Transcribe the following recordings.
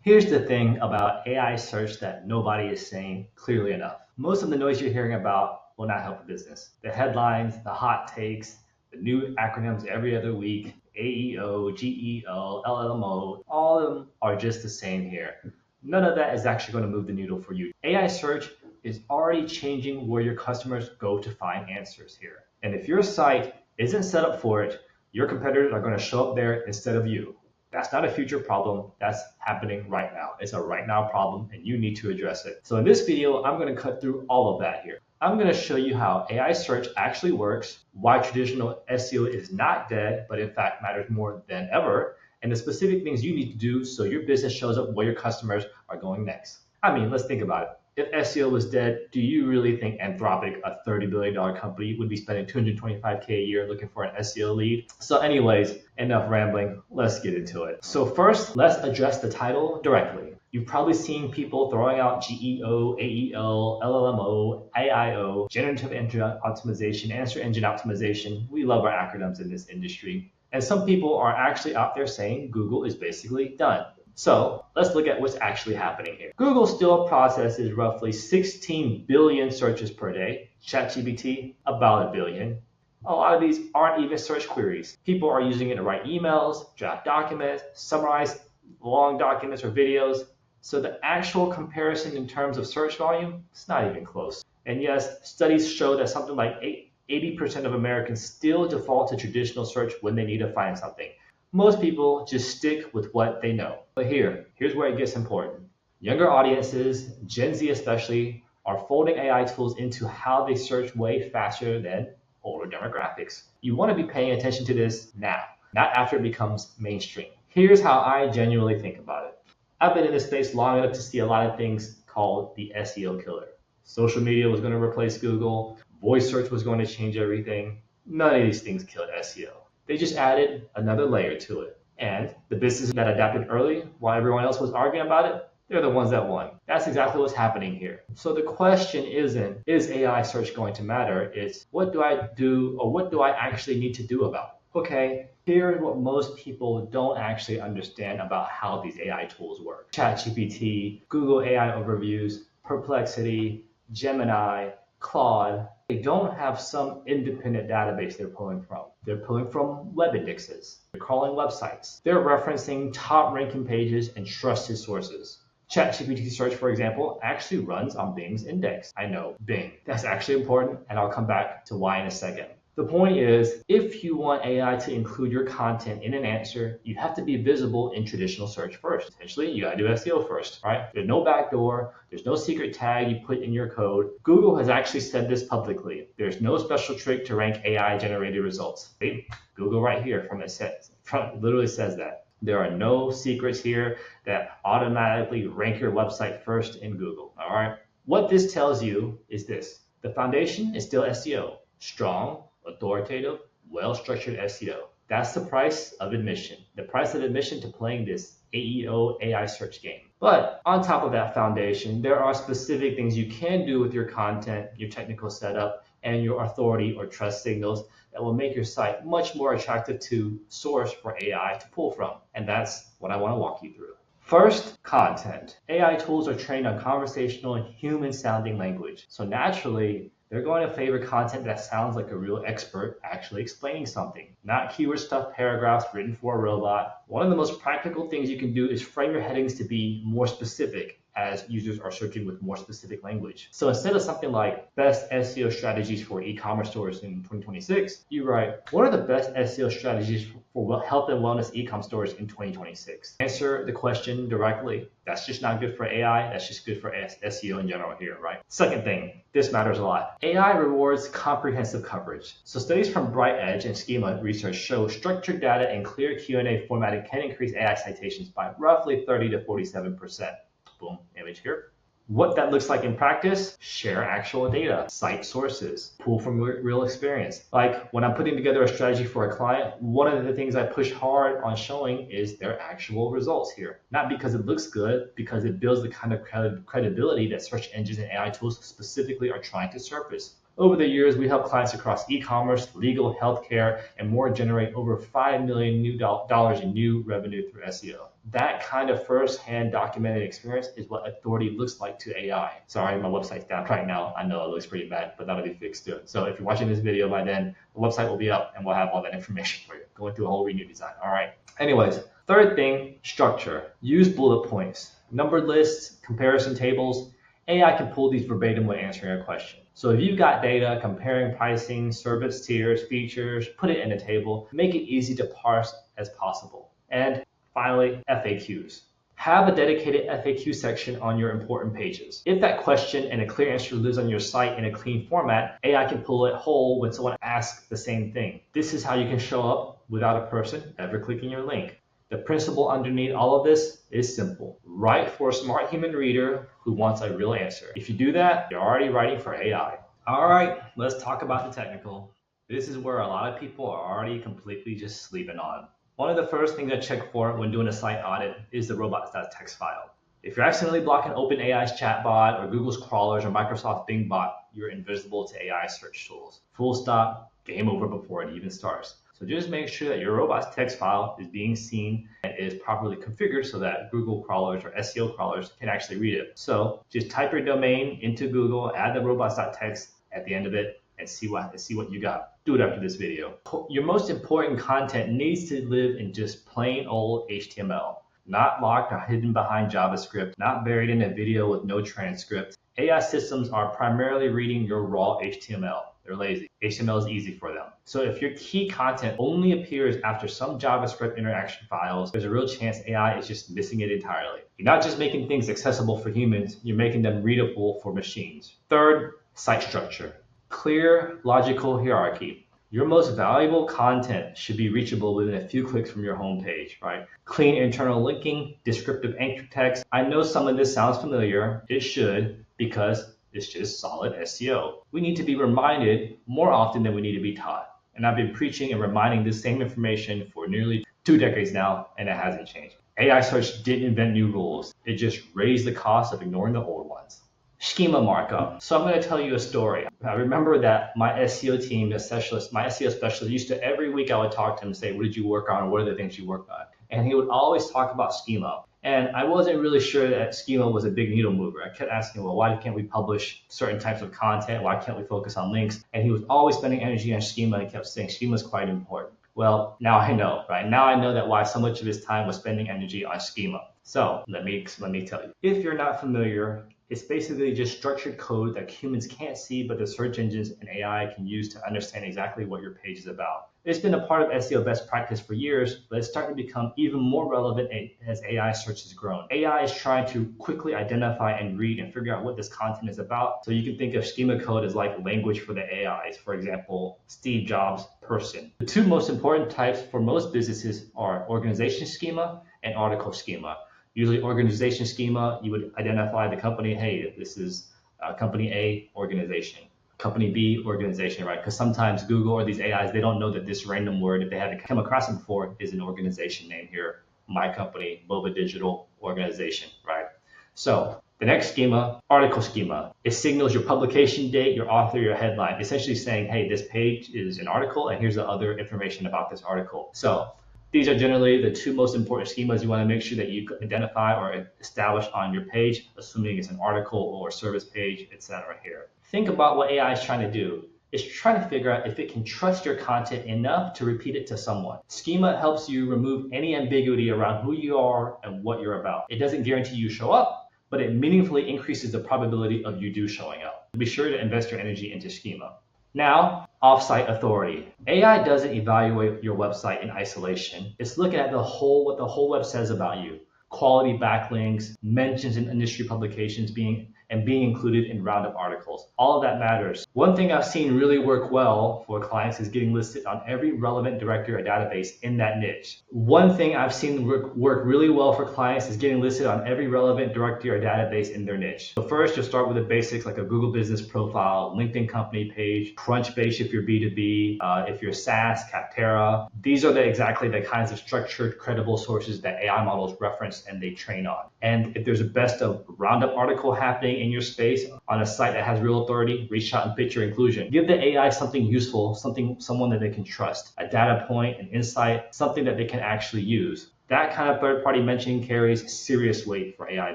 Here's the thing about AI search that nobody is saying clearly enough. Most of the noise you're hearing about will not help a business. The headlines, the hot takes, the new acronyms every other week, AEO, GEO, LLMO, all of them are just the same here. None of that is actually going to move the needle for you. AI search is already changing where your customers go to find answers here. And if your site isn't set up for it, your competitors are going to show up there instead of you. That's not a future problem. That's happening right now. It's a right now problem and you need to address it. So in this video, I'm going to cut through all of that here. I'm going to show you how AI search actually works, why traditional SEO is not dead, but in fact matters more than ever, and the specific things you need to do so your business shows up where your customers are going next. I mean, let's think about it. If SEO was dead, do you really think Anthropic, a $30 billion company, would be spending $225K a year looking for an SEO lead? So anyways, enough rambling, let's get into it. So first, let's address the title directly. You've probably seen people throwing out GEO, AEL, LLMO, AIO, generative engine optimization, answer engine optimization. We love our acronyms in this industry. And some people are actually out there saying Google is basically done. So let's look at what's actually happening here. Google still processes roughly 16 billion searches per day. ChatGPT, about 1 billion. A lot of these aren't even search queries. People are using it to write emails, draft documents, summarize long documents or videos. So the actual comparison in terms of search volume, it's not even close. And yes, studies show that something like 80% of Americans still default to traditional search when they need to find something. Most people just stick with what they know. But here's where it gets important. Younger audiences, Gen Z especially, are folding AI tools into how they search way faster than older demographics. You want to be paying attention to this now, not after it becomes mainstream. Here's how I genuinely think about it. I've been in this space long enough to see a lot of things called the SEO killer. Social media was going to replace Google. Voice search was going to change everything. None of these things killed SEO. They just added another layer to it. And the businesses that adapted early while everyone else was arguing about it, they're the ones that won. That's exactly what's happening here. So the question isn't, is AI search going to matter? It's what do I do or what do I actually need to do about it? Okay, here's what most people don't actually understand about how these AI tools work. ChatGPT, Google AI overviews, Perplexity, Gemini, Claude, they don't have some independent database they're pulling from. They're pulling from web indexes. They're crawling websites. They're referencing top ranking pages and trusted sources. ChatGPT search, for example, actually runs on Bing's index. I know, Bing. That's actually important, and I'll come back to why in a second. The point is, if you want AI to include your content in an answer, you have to be visible in traditional search first. Essentially, you gotta do SEO first, right? There's no backdoor, there's no secret tag you put in your code. Google has actually said this publicly. There's no special trick to rank AI generated results. See? Google right here literally says that. There are no secrets here that automatically rank your website first in Google, all right? What this tells you is this. The foundation is still SEO, strong, authoritative, well-structured SEO. That's the price of admission. The price of admission to playing this AEO AI search game. But on top of that foundation, there are specific things you can do with your content, your technical setup, and your authority or trust signals that will make your site much more attractive to source for AI to pull from. And that's what I want to walk you through. First, content. AI tools are trained on conversational and human-sounding language. So naturally, they're going to favor content that sounds like a real expert actually explaining something, not keyword stuffed paragraphs written for a robot. One of the most practical things you can do is frame your headings to be more specific as users are searching with more specific language. So instead of something like best SEO strategies for e-commerce stores in 2026, you write, what are the best SEO strategies for health and wellness e-com stores in 2026? Answer the question directly. That's just not good for AI. That's just good for SEO in general here, right? Second thing, this matters a lot. AI rewards comprehensive coverage. So studies from Bright Edge and schema research show structured data and clear Q&A formatting can increase AI citations by roughly 30 to 47%. Boom, image here. What that looks like in practice, share actual data, cite sources, pull from real experience. Like when I'm putting together a strategy for a client, one of the things I push hard on showing is their actual results here. Not because it looks good, because it builds the kind of credibility that search engines and AI tools specifically are trying to surface. Over the years, we helped clients across e-commerce, legal, healthcare, and more generate over $5 million in new revenue through SEO. That kind of first-hand documented experience is what authority looks like to AI. Sorry, my website's down right now. I know it looks pretty bad, but that'll be fixed soon. So if you're watching this video by then, the website will be up and we'll have all that information for you. Going through a whole renew design. All right. Anyways, third thing, structure. Use bullet points, numbered lists, comparison tables. AI can pull these verbatim when answering a question. So if you've got data comparing pricing, service tiers, features, put it in a table, make it easy to parse as possible. And finally, FAQs. Have a dedicated FAQ section on your important pages. If that question and a clear answer lives on your site in a clean format, AI can pull it whole when someone asks the same thing. This is how you can show up without a person ever clicking your link. The principle underneath all of this is simple. Write for a smart human reader who wants a real answer. If you do that, you're already writing for AI. All right, let's talk about the technical. This is where a lot of people are already completely just sleeping on. One of the first things I check for when doing a site audit is the robots.txt file. If you're accidentally blocking OpenAI's chatbot or Google's crawlers or Microsoft's Bing bot, you're invisible to AI search tools. Full stop, game over before it even starts. So just make sure that your robots.txt file is being seen and is properly configured so that Google crawlers or SEO crawlers can actually read it. So just type your domain into Google, add the robots.txt at the end of it, and see what you got. Do it after this video. Your most important content needs to live in just plain old HTML, not locked or hidden behind JavaScript, not buried in a video with no transcript. AI systems are primarily reading your raw HTML. They're lazy. HTML is easy for them. So if your key content only appears after some JavaScript interaction files, there's a real chance AI is just missing it entirely. You're not just making things accessible for humans, you're making them readable for machines. Third, site structure. Clear, logical hierarchy. Your most valuable content should be reachable within a few clicks from your homepage, right? Clean internal linking, descriptive anchor text. I know some of this sounds familiar. It should, because it's just solid SEO. We need to be reminded more often than we need to be taught. And I've been preaching and reminding this same information for nearly 2 decades now, and it hasn't changed. AI search didn't invent new rules. It just raised the cost of ignoring the old ones. Schema markup. So I'm going to tell you a story. I remember that my SEO team, my SEO specialist, used to every week I would talk to him and say, what did you work on? Or what are the things you worked on? And he would always talk about schema. And I wasn't really sure that schema was a big needle mover. I kept asking, well, why can't we publish certain types of content? Why can't we focus on links? And he was always spending energy on schema and kept saying schema is quite important. Well, now I know, right? Now I know that why so much of his time was spending energy on schema. So let me tell you. If you're not familiar, it's basically just structured code that humans can't see, but the search engines and AI can use to understand exactly what your page is about. It's been a part of SEO best practice for years, but it's starting to become even more relevant as AI search has grown. AI is trying to quickly identify and read and figure out what this content is about. So you can think of schema code as like language for the AIs. For example, Steve Jobs person. The two most important types for most businesses are organization schema and article schema. Usually organization schema, you would identify the company, hey, this is company A organization, company B organization, right? Because sometimes Google or these AIs, they don't know that this random word, if they haven't come across it before, is an organization name here. My company, Boba Digital organization, right? So the next schema, article schema. It signals your publication date, your author, your headline, essentially saying, hey, this page is an article and here's the other information about this article. So these are generally the two most important schemas you want to make sure that you identify or establish on your page, assuming it's an article or service page, etc. here. Think about what AI is trying to do. It's trying to figure out if it can trust your content enough to repeat it to someone. Schema helps you remove any ambiguity around who you are and what you're about. It doesn't guarantee you show up, but it meaningfully increases the probability of you do showing up. Be sure to invest your energy into schema. Now, off-site authority. AI doesn't evaluate your website in isolation. It's looking at what the whole web says about you. Quality backlinks, mentions in industry publications being included in roundup articles. All of that matters. One thing I've seen really work well for clients is getting listed on every relevant directory or database in that niche. One thing I've seen work really well for clients is getting listed on every relevant directory or database in their niche. So first, you'll start with the basics like a Google business profile, LinkedIn company page, Crunchbase if you're B2B, if you're SaaS, Capterra. These are exactly the kinds of structured, credible sources that AI models reference and they train on. And if there's a best of roundup article happening staying in your space on a site that has real authority, reach out and pitch your inclusion. Give the AI something useful, someone that they can trust, a data point, an insight, something that they can actually use. That kind of third-party mention carries serious weight for AI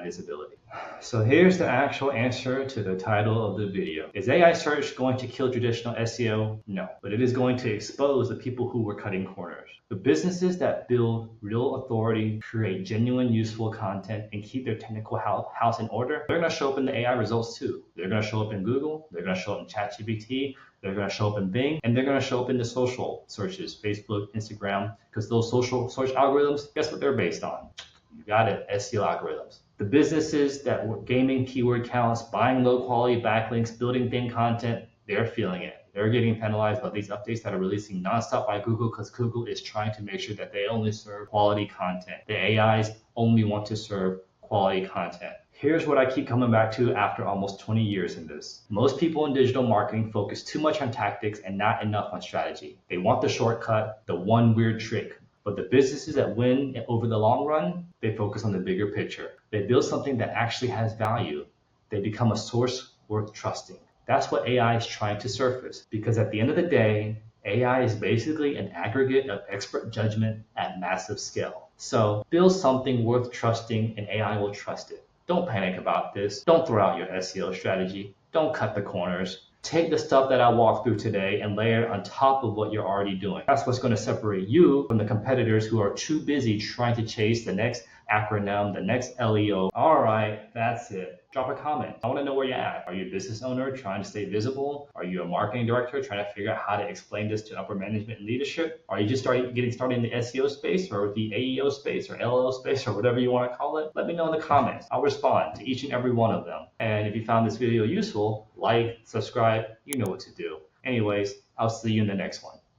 visibility. So here's the actual answer to the title of the video. Is AI search going to kill traditional SEO? No, but it is going to expose the people who were cutting corners. The businesses that build real authority, create genuine, useful content, and keep their technical house in order, they're going to show up in the AI results too. They're going to show up in Google, they're going to show up in ChatGPT, they're going to show up in Bing, and they're going to show up in the social searches, Facebook, Instagram, because those social search algorithms, guess what they're based on? You got it, SEO algorithms. The businesses that were gaming keyword counts, buying low quality backlinks, building thin content, they're feeling it. They're getting penalized by these updates that are releasing nonstop by Google because Google is trying to make sure that they only serve quality content. The AIs only want to serve quality content. Here's what I keep coming back to after almost 20 years in this. Most people in digital marketing focus too much on tactics and not enough on strategy. They want the shortcut, the one weird trick. But the businesses that win over the long run, they focus on the bigger picture. They build something that actually has value. They become a source worth trusting. That's what AI is trying to surface, because at the end of the day, AI is basically an aggregate of expert judgment at massive scale. So build something worth trusting and AI will trust it. Don't panic about this. Don't throw out your SEO strategy. Don't cut the corners. Take the stuff that I walked through today and layer it on top of what you're already doing. That's what's going to separate you from the competitors who are too busy trying to chase the next acronym, the next LEO. All right, that's it. Drop a comment. I want to know where you're at. Are you a business owner trying to stay visible? Are you a marketing director trying to figure out how to explain this to upper management and leadership? Are you just getting started in the SEO space or the AEO space or LLO space or whatever you want to call it? Let me know in the comments. I'll respond to each and every one of them. And if you found this video useful, like, subscribe, you know what to do. Anyways, I'll see you in the next one.